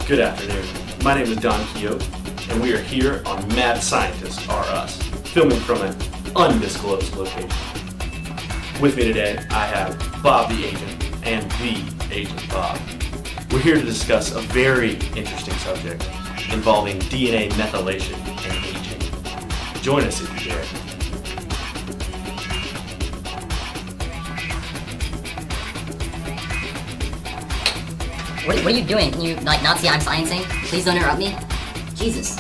Good afternoon. My name is Don Quixote, and we are here on Mad Scientists Are Us, filming from an undisclosed location. With me today, I have Bob the Agent and the Agent Bob. We're here to discuss a very interesting subject involving DNA methylation and aging. Join us if you dare. What are you doing? Can you not see I'm sciencing? Please don't interrupt me. Jesus.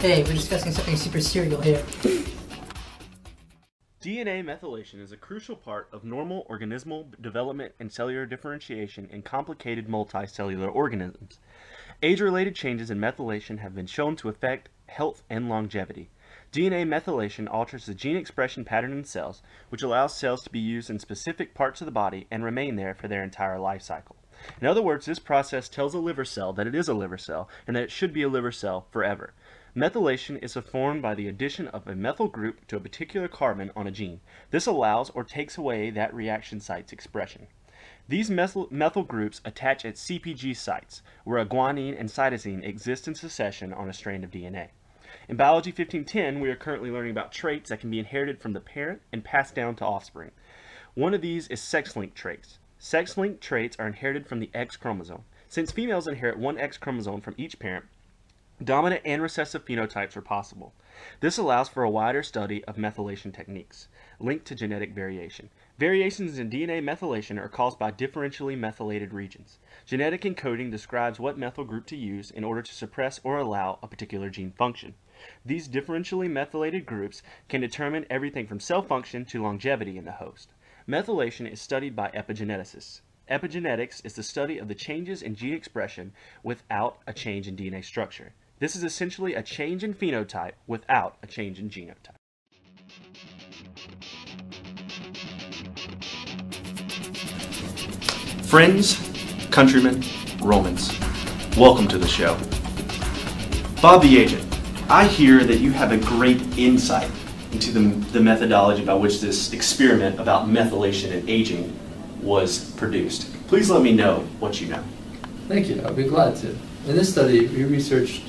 Hey, we're discussing something super serial here. DNA methylation is a crucial part of normal organismal development and cellular differentiation in complicated multicellular organisms. Age-related changes in methylation have been shown to affect health and longevity. DNA methylation alters the gene expression pattern in cells, which allows cells to be used in specific parts of the body and remain there for their entire life cycle. In other words, this process tells a liver cell that it is a liver cell and that it should be a liver cell forever. Methylation is formed by the addition of a methyl group to a particular carbon on a gene. This allows or takes away that reaction site's expression. These methyl groups attach at CpG sites, where a guanine and cytosine exist in succession on a strand of DNA. In Biology 1510, we are currently learning about traits that can be inherited from the parent and passed down to offspring. One of these is sex-linked traits. Sex-linked traits are inherited from the X chromosome. Since females inherit one X chromosome from each parent, dominant and recessive phenotypes are possible. This allows for a wider study of methylation techniques linked to genetic variation. Variations in DNA methylation are caused by differentially methylated regions. Genetic encoding describes what methyl group to use in order to suppress or allow a particular gene function. These differentially methylated groups can determine everything from cell function to longevity in the host. Methylation is studied by epigeneticists. Epigenetics is the study of the changes in gene expression without a change in DNA structure. This is essentially a change in phenotype without a change in genotype. Friends, countrymen, Romans, welcome to the show. Bob the Agent, I hear that you have a great insight into the methodology by which this experiment about methylation and aging was produced. Please let me know what you know. Thank you, I'll be glad to. In this study, we researched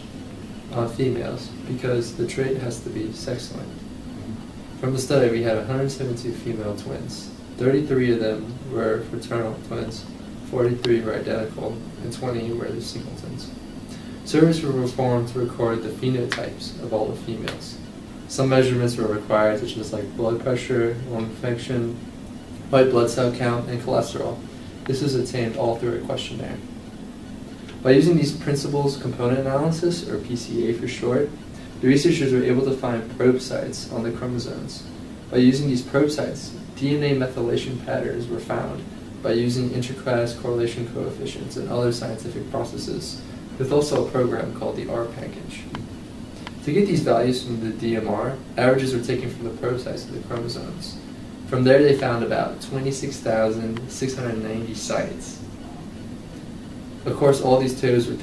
on females because the trait has to be sex-linked. From the study, we had 172 female twins. 33 of them were fraternal twins, 43 were identical, and 20 were the singletons. Surveys were performed to record the phenotypes of all the females. Some measurements were required, such as blood pressure, lung function, white blood cell count, and cholesterol. This was obtained all through a questionnaire. By using these principles component analysis, or PCA for short, the researchers were able to find probe sites on the chromosomes. By using these probe sites, DNA methylation patterns were found by using interclass correlation coefficients and other scientific processes, with also a program called the R package. To get these values from the DMR, averages were taken from the probe sites of the chromosomes. From there, they found about 26,690 sites. Of course, all these probes were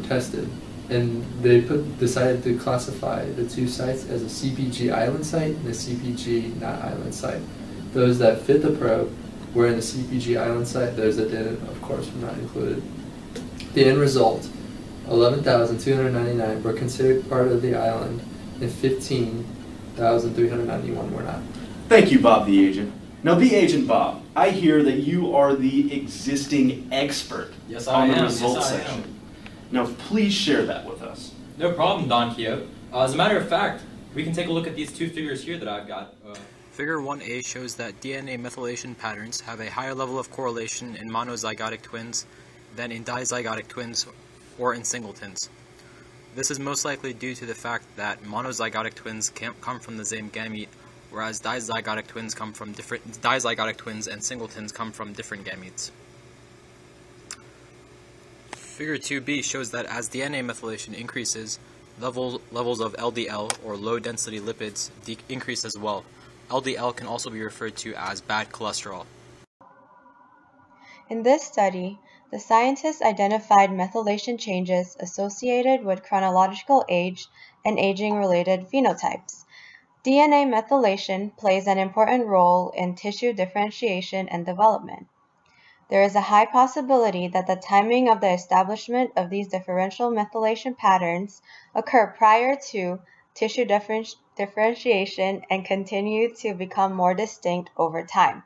tested, and they decided to classify the two sites as a CpG island site and a CpG not island site. Those that fit the probe were in the CpG island site, those that didn't, of course, were not included. The end result, 11,299 were considered part of the island, and 15,391 were not. Thank you, Bob the Agent. Now, the Agent Bob, I hear that you are the existing expert on the results section. Now, please share that with us. No problem, Don Quixote. As a matter of fact, we can take a look at these two figures here that I've got. Figure 1a shows that DNA methylation patterns have a higher level of correlation in monozygotic twins than in dizygotic twins or in singletons. This is most likely due to the fact that monozygotic twins can't come from the same gamete, whereas dizygotic twins and singletons come from different gametes. Figure 2b shows that as DNA methylation increases, levels of LDL, or low-density lipids, increase as well. LDL can also be referred to as bad cholesterol. In this study, the scientists identified methylation changes associated with chronological age and aging-related phenotypes. DNA methylation plays an important role in tissue differentiation and development. There is a high possibility that the timing of the establishment of these differential methylation patterns occur prior to tissue differentiation and continue to become more distinct over time.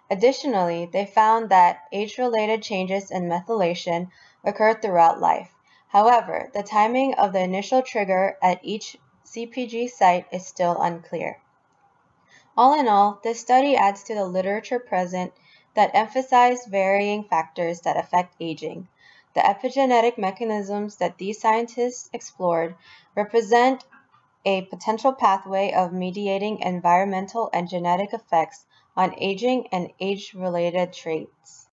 Additionally, they found that age-related changes in methylation occur throughout life. However, the timing of the initial trigger at each CPG site is still unclear. All in all, this study adds to the literature present that emphasize varying factors that affect aging. The epigenetic mechanisms that these scientists explored represent a potential pathway of mediating environmental and genetic effects on aging and age-related traits.